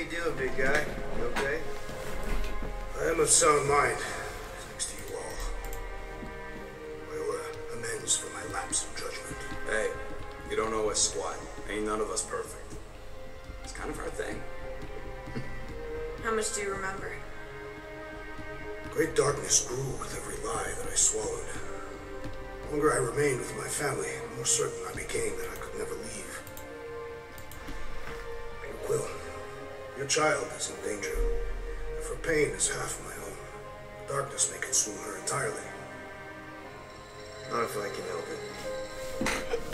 doing, big guy? You okay? I am of sound mind, thanks to you all. I owe amends for my lapse of judgment. Hey, you don't owe us squat. Ain't none of us perfect. It's kind of our thing. How much do you remember? Great darkness grew with every lie that I swallowed. The longer I remained with my family, the more certain I became that I could never leave. Quill, your child is in danger. If her pain is half my own, darkness may consume her entirely. Not if I can help it.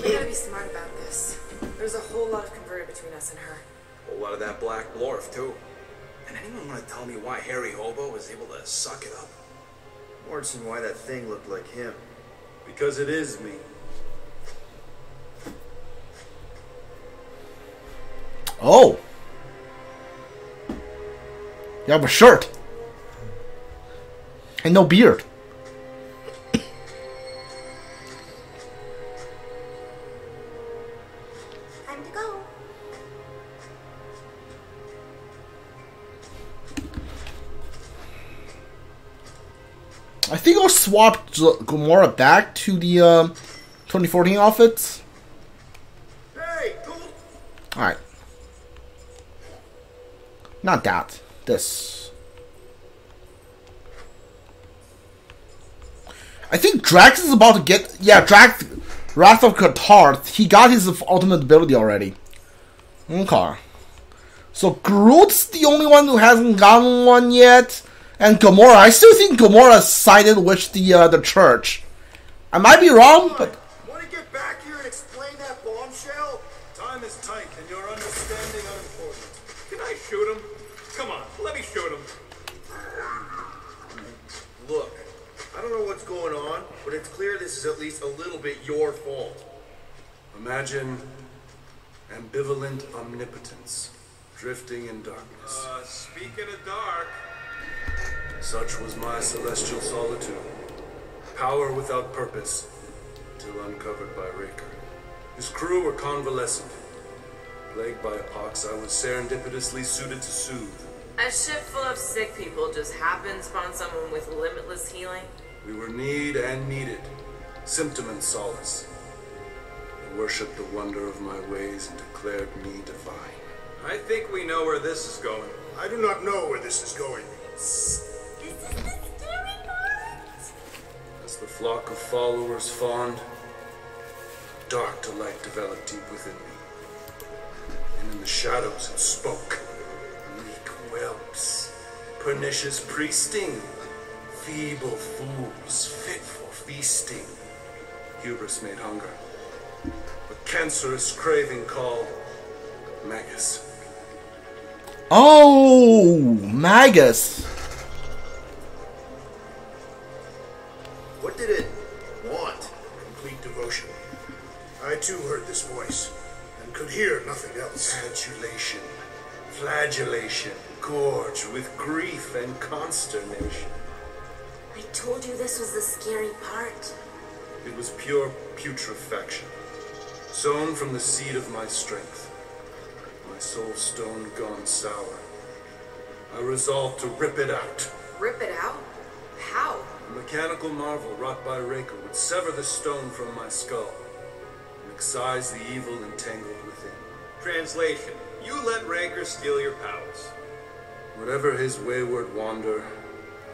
We gotta be smart about this. There's a whole lot of converted between us and her. A whole lot of that black blorf, too. And anyone want to tell me why Harry Hobo was able to suck it up? Morrison, why that thing looked like him? Because it is me. Oh. You have a shirt. And no beard. Time to go. I think I'll swap Gamora back to the 2014 outfits. Hey, cool. Alright. Not that. This. I think Drax is about to get... Yeah, Drax... Wrath of Cathars. He got his ultimate ability already. Okay. So Groot's the only one who hasn't gotten one yet. And Gamora. I still think Gamora sided with the church. I might be wrong, but... Want to get back here and explain that bombshell? Time is tight and your understanding unimportant. Can I shoot him? Come on, let me shoot him. Look, I don't know what's going on, but it's clear this is at least a little bit your fault. Imagine ambivalent omnipotence, drifting in darkness. Speaking of dark... Such was my celestial solitude. Power without purpose, till uncovered by Raker. His crew were convalescent. Plagued by a pox, I was serendipitously suited to soothe. A ship full of sick people just happens upon someone with limitless healing. We were need and needed, symptom and solace. They worshipped the wonder of my ways and declared me divine. I think we know where this is going. I do not know where this is going. This is the scary part. As the flock of followers fawned, dark delight developed deep within me. And in the shadows it spoke. Weak whelps, pernicious priesting, feeble fools fit for feasting. Hubris made hunger. A cancerous craving called Magus. Oh, Magus. What did it want? Complete devotion. I too heard this voice, and could hear nothing else. Adulation, flagellation, gorge with grief and consternation. I told you this was the scary part. It was pure putrefaction, sown from the seed of my strength. My soul stone gone sour. I resolved to rip it out. Rip it out? How? A mechanical marvel wrought by Raker would sever the stone from my skull and excise the evil entangled within. Translation: you let Raker steal your powers. Whatever his wayward wander,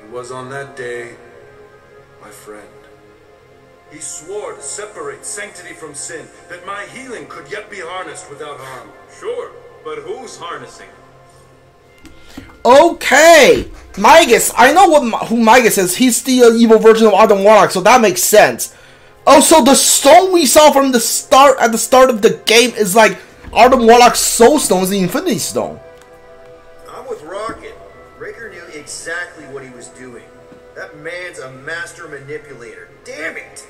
he was on that day my friend. He swore to separate sanctity from sin, that my healing could yet be harnessed without harm. Sure, but who's harnessing? Okay, Magus. I know who Magus is. He's the evil version of Adam Warlock, so that makes sense. Oh, so the stone we saw from the start at the start of the game is like Adam Warlock's Soul Stone, is the Infinity Stone. I'm with Rocket. Raker knew exactly what he was doing. That man's a master manipulator. Damn it!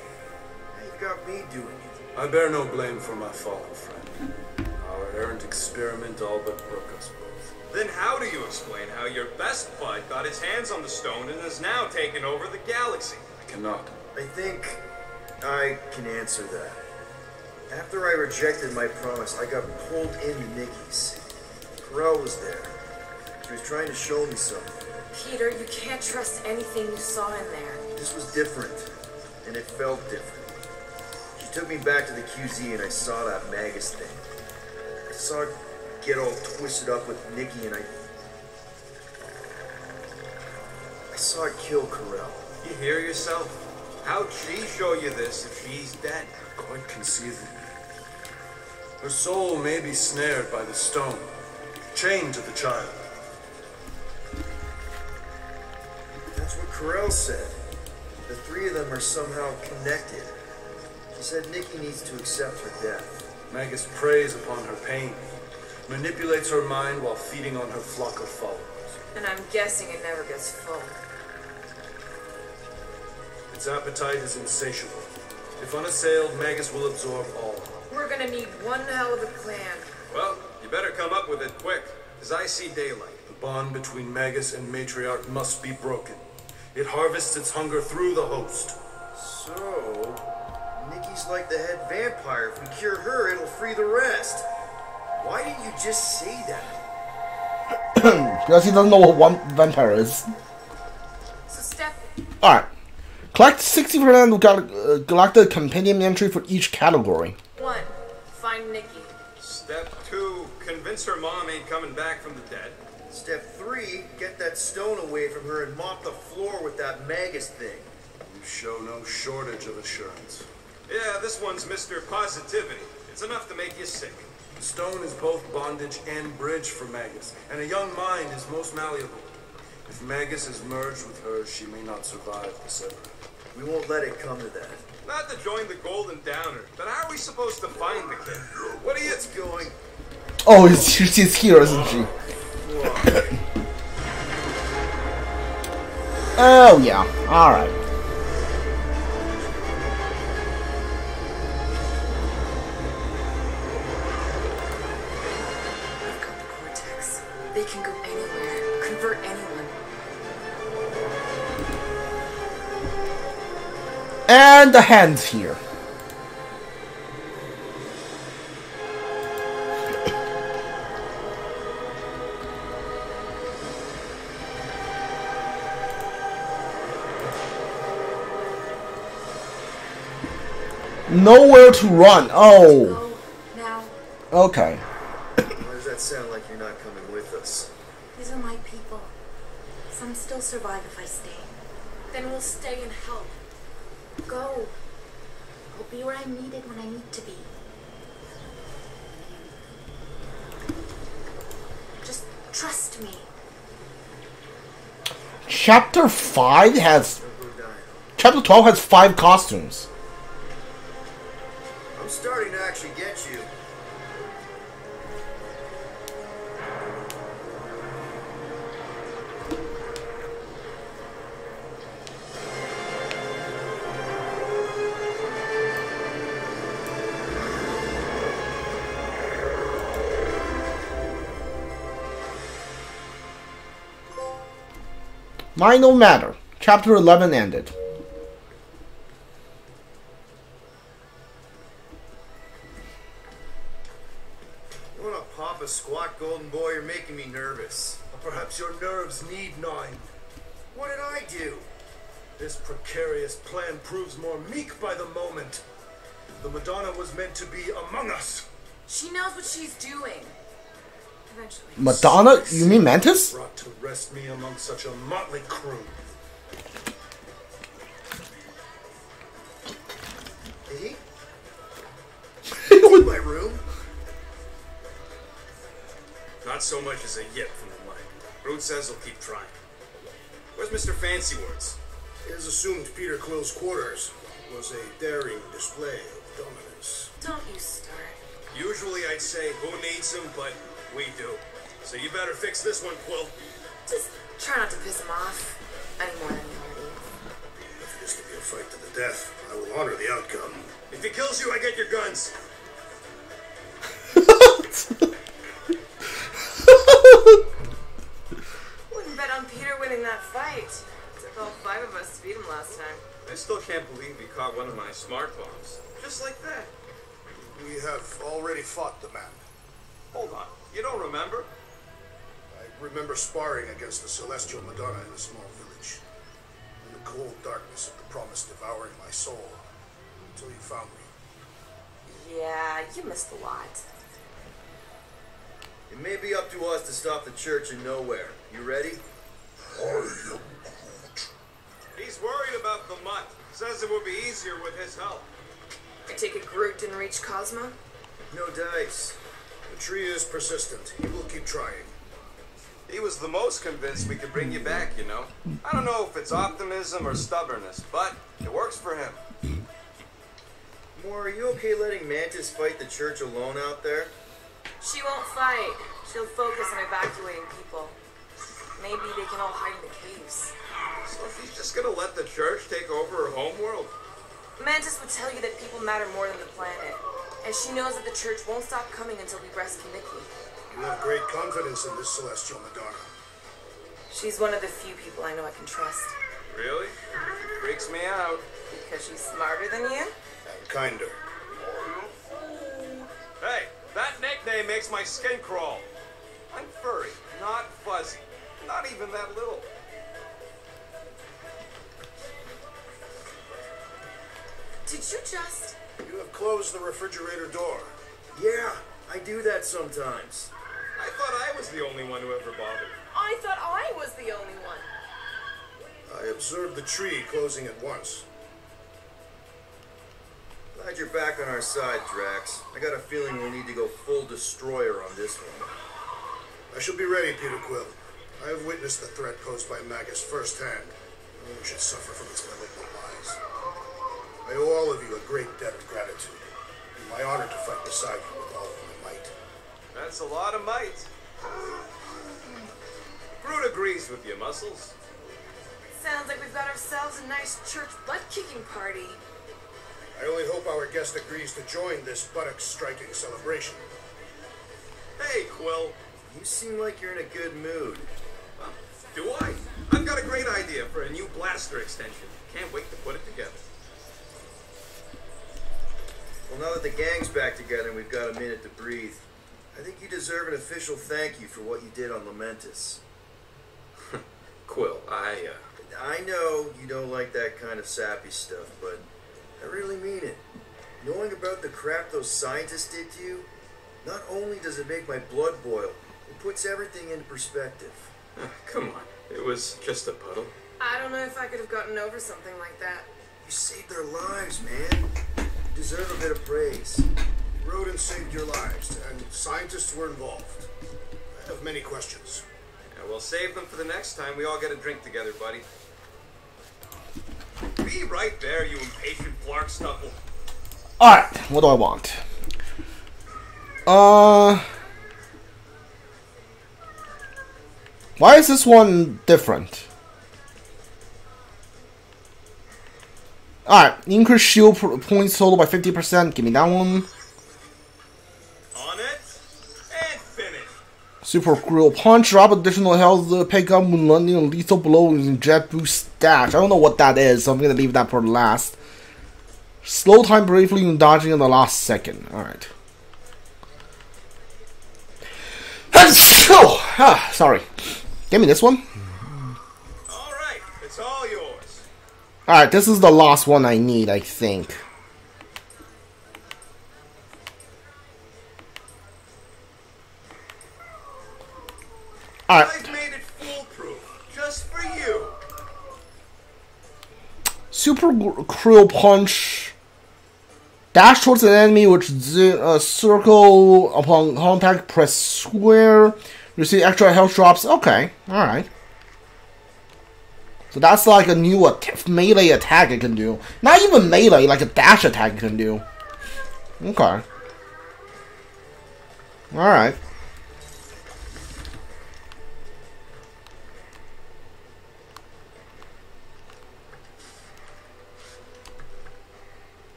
Now you've got me doing it. I bear no blame for my fallen friend. Our errant experiment all but broke us both. Then how do you explain how your best bud got his hands on the stone and is now taking over the galaxy? I cannot. I think I can answer that. After I rejected my promise, I got pulled into Nikki's. Corell was there. She was trying to show me something. Peter, you can't trust anything you saw in there. This was different, and it felt different. She took me back to the QZ and I saw that Magus thing. I saw it get all twisted up with Nikki and I saw it kill Corell. You hear yourself? How'd she show you this if she's dead? Quite conceivable. Her soul may be snared by the stone, chained to the child. That's what Corell said. The three of them are somehow connected. She said Nikki needs to accept her death. Magus preys upon her pain, manipulates her mind while feeding on her flock of followers. And I'm guessing it never gets full. Its appetite is insatiable. If unassailed, Magus will absorb all. We're gonna need one hell of a plan. Well, you better come up with it quick, because I see daylight. The bond between Magus and Matriarch must be broken. It harvests its hunger through the host. So, Nikki's like the head vampire. If we cure her, it'll free the rest. Why didn't you just say that? Because he doesn't know what one vampire is. So step. Alright. Collect 60% of Galactic Compendium entry for each category. 1. Find Nikki. Step 2, convince her mom ain't coming back from the dead. Step 3, get that stone away from her and mop the floor with that Magus thing. You show no shortage of assurance. Yeah, this one's Mr. Positivity. It's enough to make you sick. The stone is both bondage and bridge for Magus, and a young mind is most malleable. If Magus is merged with hers, she may not survive the severing. We won't let it come to that. Not to join the Golden Downer, but how are we supposed to find the kid? What are you... It's going... Oh, she's here, isn't she? Oh, yeah. Alright. I've got the cortex. They can go anywhere, convert anyone. And the hand's here. Nowhere to run. Oh. Go now. Okay. Why does that sound like you're not coming with us? These are my people. Some still survive if I stay. Then we'll stay and help. Go. I'll be where I'm needed when I need to be. Just trust me. Chapter 5 has... Chapter 12 has 5 costumes. I'm starting to actually get you. Mine no matter. Chapter 11 ended. You wanna pop a squat, golden boy? You're making me nervous. Or perhaps your nerves need gnawing. What did I do? This precarious plan proves more meek by the moment. The Madonna was meant to be among us. She knows what she's doing. Eventually. Madonna? You mean Mantis? Brought to rest me among such a motley crew. Hey? In my room? Not so much as a yip from the mic. Groot says he'll keep trying. Where's Mr. Fancy Words? It is assumed Peter Quill's quarters was a daring display of dominance. Don't you start. Usually I'd say, who needs him, but we do. So you better fix this one, Quill. Just try not to piss him off any more than you already is. If it is to be a fight to the death, I will honor the outcome. If he kills you, I get your guns. Wouldn't bet on Peter winning that fight. Took all 5 of us to beat him last time. I still can't believe he caught one of my smart bombs. Just like that. We have already fought the man. Hold on. You don't remember? I remember sparring against the Celestial Madonna in a small village. In the cold darkness of the promise devouring my soul. Until you found me. Yeah, you missed a lot. It may be up to us to stop the church in Knowhere. You ready? He's worried about the mutt. Says it would be easier with his help. I take it Groot didn't reach Cosmo? No dice. The tree is persistent. He will keep trying. He was the most convinced we could bring you back, you know. I don't know if it's optimism or stubbornness, but it works for him. Moore, are you okay letting Mantis fight the church alone out there? She won't fight. She'll focus on evacuating people. Maybe they can all hide in the caves. So she's just gonna let the church take over her homeworld? Mantis would tell you that people matter more than the planet. And she knows that the church won't stop coming until we rescue Nikki. You have great confidence in this Celestial Madonna. She's one of the few people I know I can trust. Really? Freaks me out. Because she's smarter than you? And kinder. Hey, that nickname makes my skin crawl. I'm furry, not fuzzy. Not even that little. Did you just... You have closed the refrigerator door. Yeah, I do that sometimes. I thought I was the only one who ever bothered. I thought I was the only one. I observed the tree closing at once. Glad you're back on our side, Drax. I got a feeling we'll need to go full destroyer on this one. I shall be ready, Peter Quill. I have witnessed the threat posed by Magus firsthand. No one should suffer from its malignant lies. I owe all of you a great debt of gratitude. It is my honor to fight beside you with all of my might. That's a lot of might. Groot agrees with you, Muscles. Sounds like we've got ourselves a nice church butt-kicking party. I only hope our guest agrees to join this buttock-striking celebration. Hey, Quill. You seem like you're in a good mood. Do I? I've got a great idea for a new blaster extension. Can't wait to put it together. Well, now that the gang's back together and we've got a minute to breathe, I think you deserve an official thank you for what you did on Lamentus. Quill, I know you don't like that kind of sappy stuff, but I really mean it. Knowing about the crap those scientists did to you, not only does it make my blood boil, it puts everything into perspective. Come on. It was just a puddle. I don't know if I could have gotten over something like that. You saved their lives, man. You deserve a bit of praise. Rodent saved your lives, and scientists were involved. I have many questions. Yeah, we'll save them for the next time we all get a drink together, buddy. Be right there, you impatient flark snuffle. Alright, what do I want? Why is this one different? Alright, increase shield points total by 50%. Give me that one. On it, and finish. Super Grill Punch. Drop additional health pick up when landing on lethal blow using Jet Boost Dash. I don't know what that is, so I'm gonna leave that for last. Slow time briefly when dodging in the last second. Alright. Sorry. Give me this one. Alright, it's all yours. Alright, this is the last one I need, I think. Alright. I've made it foolproof, just for you. Super Krill Punch. Dash towards an enemy which circle upon contact, press square. Receive extra health drops. Okay, alright. So that's like a new melee attack it can do. Not even melee, like a dash attack it can do. Okay. Alright.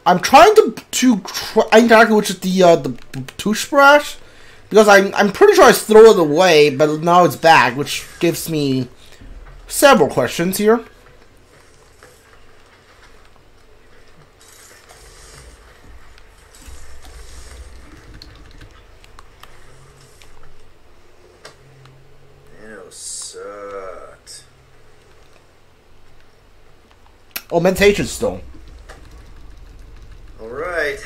I'm trying to interact with the toothbrush because I'm pretty sure I threw it away, but now it's back, which gives me several questions here. Oh, meditation stone. Alright.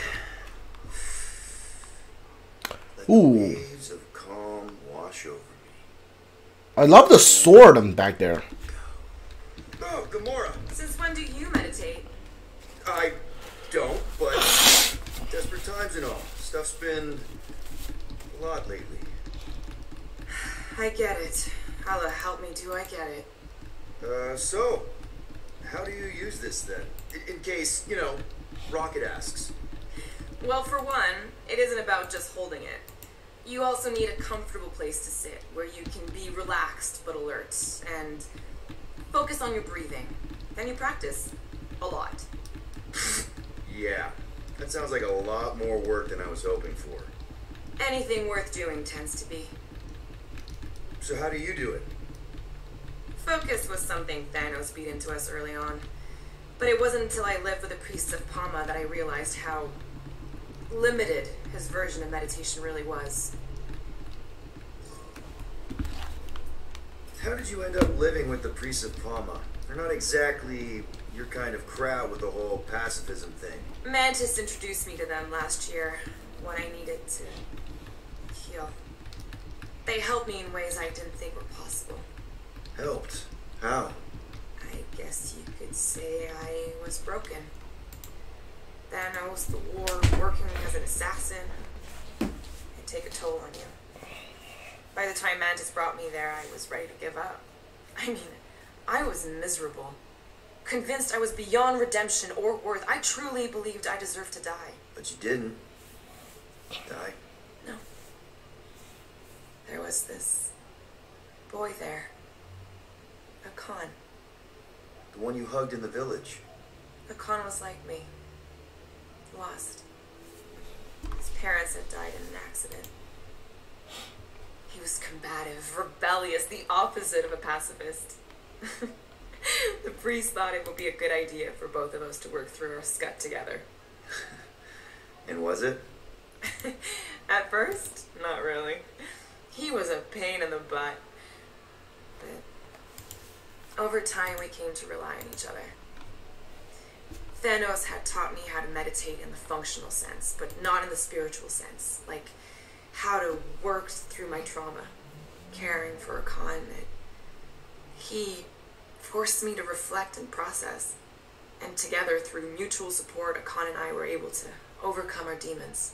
Let the Ooh. waves of calm wash over me. I love the sword on back there. Oh, Gamora! Since when do you meditate? I don't, but desperate times and all. Stuff's been a lot lately. I get it. Allah help me, do I get it? So, how do you use this then? In case, you know, Rocket asks. Well, for one, it isn't about just holding it. You also need a comfortable place to sit, where you can be relaxed but alert, and focus on your breathing. Then you practice. A lot. Yeah, that sounds like a lot more work than I was hoping for. Anything worth doing tends to be. So how do you do it? Focus was something Thanos beat into us early on. But it wasn't until I lived with the priests of Palma that I realized how limited his version of meditation really was. How did you end up living with the priests of Palma? They're not exactly your kind of crowd with the whole pacifism thing. Mantis introduced me to them last year when I needed to heal. They helped me in ways I didn't think were possible. Helped? How? I guess you could say I was broken. Thanos, the war, working as an assassin, it'd take a toll on you. By the time Mantis brought me there, I was ready to give up. I mean, I was miserable. Convinced I was beyond redemption or worth. I truly believed I deserved to die. But you didn't. Die? No. There was this boy there. A Khan. The one you hugged in the village. The Khan was like me. Lost. His parents had died in an accident. He was combative, rebellious, the opposite of a pacifist. The priest thought it would be a good idea for both of us to work through our scut together. And was it? At first, not really. He was a pain in the butt. But over time, we came to rely on each other. Thanos had taught me how to meditate in the functional sense, but not in the spiritual sense. Like how to work through my trauma, caring for a Khan. He forced me to reflect and process. And together, through mutual support, Khan and I were able to overcome our demons.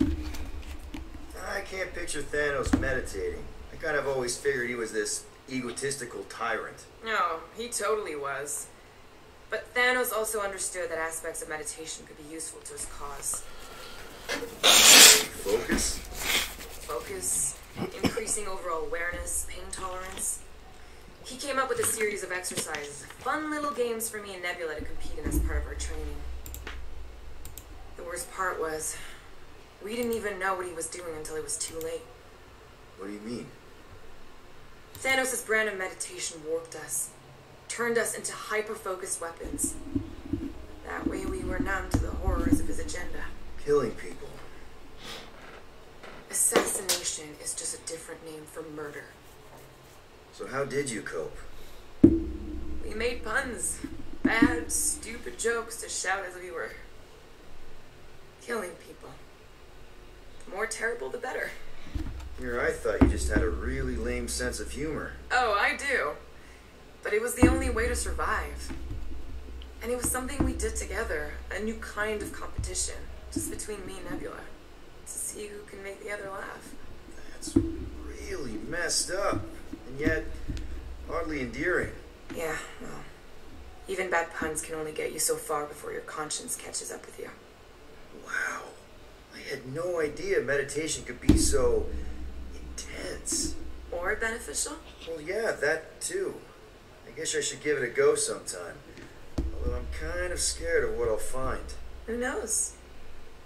I can't picture Thanos meditating. I kind of always figured he was this egotistical tyrant. No, he totally was. But Thanos also understood that aspects of meditation could be useful to his cause. Focus? Focus, increasing overall awareness, pain tolerance. He came up with a series of exercises, fun little games for me and Nebula to compete in as part of our training. The worst part was, we didn't even know what he was doing until it was too late. What do you mean? Thanos' brand of meditation warped us, turned us into hyper-focused weapons. That way we were numb to the horrors of his agenda. Killing people. Assassination is just a different name for murder. So how did you cope? We made puns. Bad, stupid jokes to shout as we were killing people. The more terrible, the better. Here, I thought you just had a really lame sense of humor. Oh, I do. But it was the only way to survive. And it was something we did together. A new kind of competition. Just between me and Nebula. To see who can make the other laugh. That's really messed up. And yet, oddly endearing. Yeah, well, even bad puns can only get you so far before your conscience catches up with you. Wow. I had no idea meditation could be so intense. Or beneficial? Well, yeah, that too. I guess I should give it a go sometime. Although I'm kind of scared of what I'll find. Who knows?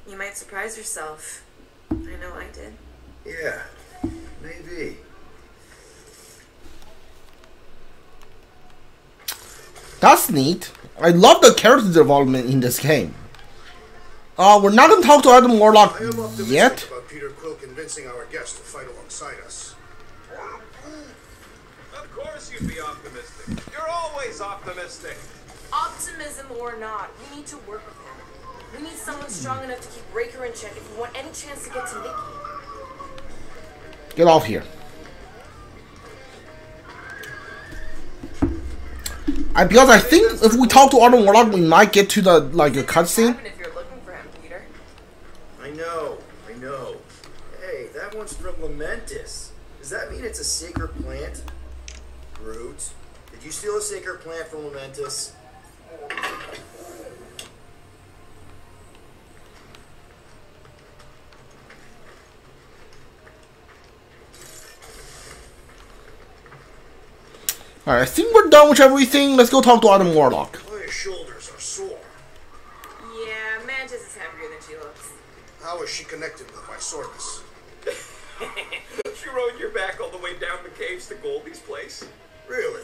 You might surprise yourself. I know I did. Yeah, maybe. That's neat. I love the character development in this game. We're not gonna talk to Adam Warlock I am optimistic yet. about Peter Quill convincing our guest to fight alongside us. Of course you'd be optimistic. You're always optimistic. Optimism or not, we need to work with him. We need someone strong enough to keep Raker in check if we want any chance to get to Nikki. Get off here. Because I think if we talk to Adam Warlock, we might get to the like a cutscene. If you're looking for him, Peter. I know. Hey, that one's from Lamentus. Does that mean it's a sacred plant? Groot, did you steal a sacred plant from Lamentus? Alright, I think we're done with everything. Let's go talk to Adam Warlock. My shoulders are sore. Yeah, Mantis is heavier than she looks. How is she connected with my soreness? She rode your back all the way down the caves to Goldie's place? Really?